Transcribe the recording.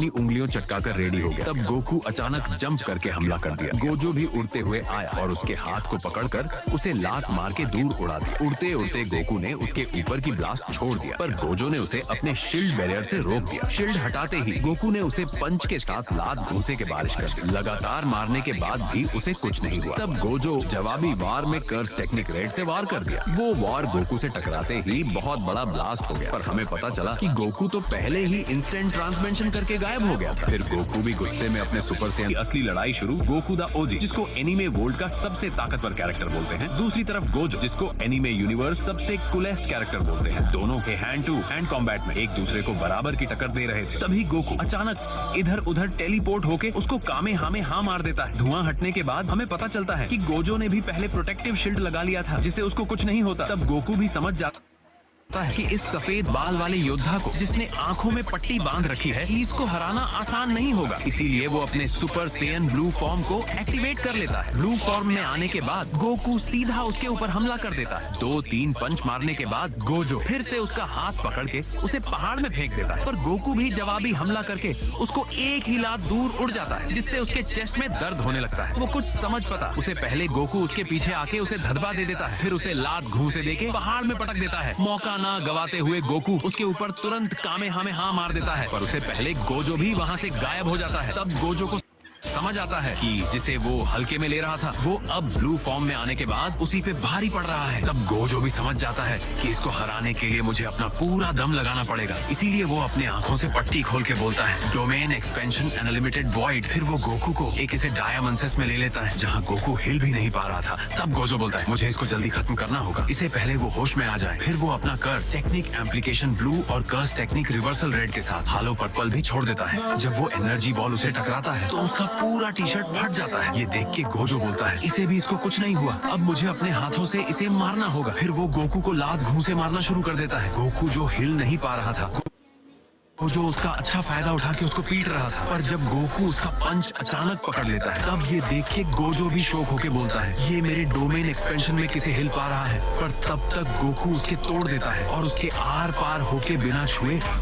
अपनी उंगलियों चटकाकर रेडी हो गया। तब गोकू अचानक जंप करके हमला कर दिया। गोजो भी उड़ते हुए आया और उसके हाथ को पकड़कर उसे लात मार के दूर उड़ा दिया। उड़ते उड़ते गोकू ने उसके ऊपर की ब्लास्ट छोड़ दिया, पर गोजो ने उसे अपने शील्ड बैरियर से रोक दिया। शील्ड हटाते ही गोकू ने उसे पंच के साथ लात घूंसे के बारिश कर दी। लगातार मारने के बाद भी उसे कुछ नहीं हुआ। तब गोजो जवाबी वार में कर्स टेक्निक रेड से वार कर दिया। वो वार गोकू से टकराते ही बहुत बड़ा ब्लास्ट हो गया, पर हमें पता चला कि गोकू तो पहले ही इंस्टेंट ट्रांसमिशन करके गायब हो गया था। फिर गोकू भी गुस्से में अपने सुपर सैयन की असली लड़ाई शुरू। गोकू द ओजी, जिसको एनीमे वर्ल्ड का सबसे ताकतवर कैरेक्टर बोलते हैं। दूसरी तरफ गोजो, जिसको एनीमे यूनिवर्स सबसे कूलेस्ट कैरेक्टर बोलते हैं। दोनों के हैंड टू हैंड कॉम्बैट में एक दूसरे को बराबर की टक्कर दे रहे थे। तभी गोकू अचानक इधर उधर टेलीपोर्ट होके उसको कामेहामेहा मार देता है। धुआं हटने के बाद हमें पता चलता है कि गोजो ने भी पहले प्रोटेक्टिव शील्ड लगा लिया था, जिससे उसको कुछ नहीं होता। तब गोकू भी समझ जाता है कि इस सफेद बाल वाले योद्धा को, जिसने आंखों में पट्टी बांध रखी है, इसको हराना आसान नहीं होगा। इसीलिए वो अपने सुपर सेयन ब्लू फॉर्म को एक्टिवेट कर लेता है। ब्लू फॉर्म में आने के बाद गोकू सीधा उसके ऊपर हमला कर देता है। 2-3 पंच मारने के बाद गोजो फिर से उसका हाथ पकड़ के उसे पहाड़ में फेंक देता है, पर गोकू भी जवाबी हमला करके उसको एक ही लात दूर उड़ जाता है, जिससे उसके चेस्ट में दर्द होने लगता है। वो कुछ समझ पाता उसे पहले गोकू उसके पीछे आके उसे धदबा दे देता है, फिर उसे लात घूंसे देके पहाड़ में पटक देता है। मौका ना गवाते हुए गोकू उसके ऊपर तुरंत कामेहामेहा मार देता है, पर उससे पहले गोजो भी वहाँ से गायब हो जाता है। तब गोजो को समझ आता है कि जिसे वो हल्के में ले रहा था, वो अब ब्लू फॉर्म में आने के बाद उसी पे भारी पड़ रहा है। तब गोजो भी समझ जाता है कि इसको हराने के लिए मुझे अपना पूरा दम लगाना पड़ेगा। इसीलिए वो अपने आंखों से पट्टी खोल के बोलता है, डोमेन एक्सपेंशन अनलिमिटेड वॉइड। फिर वो गोकू को एक इसे डायमंसेस में ले लेता है, जहाँ गोकू हिल भी नहीं पा रहा था। तब गोजो बोलता है, मुझे इसको जल्दी खत्म करना होगा, इसे पहले वो होश में आ जाए। फिर वो अपना कर्स टेक्निक एम्प्लीकेशन ब्लू और कर्स टेक्निक रिवर्सल रेड के साथ हालो पर्पल भी छोड़ देता है। जब वो एनर्जी बॉल उसे टकराता है तो उसका पूरा टी शर्ट फट जाता है। ये देख के गोजो बोलता है, इसे भी इसको कुछ नहीं हुआ, अब मुझे अपने हाथों से इसे मारना होगा। फिर वो गोकू को लात घूंसे मारना शुरू कर देता है। गोकू जो हिल नहीं पा रहा था, गोजो उसका अच्छा फायदा उठा के उसको पीट रहा था, पर जब गोकू उसका पंच अचानक पकड़ लेता है, तब ये देख के गोजो भी शॉक होके बोलता है, ये मेरे डोमेन एक्सपेंशन में किसे हिल पा रहा है। पर तब तक गोकू उसके तोड़ देता है और उसके आर पार होके बिना छुए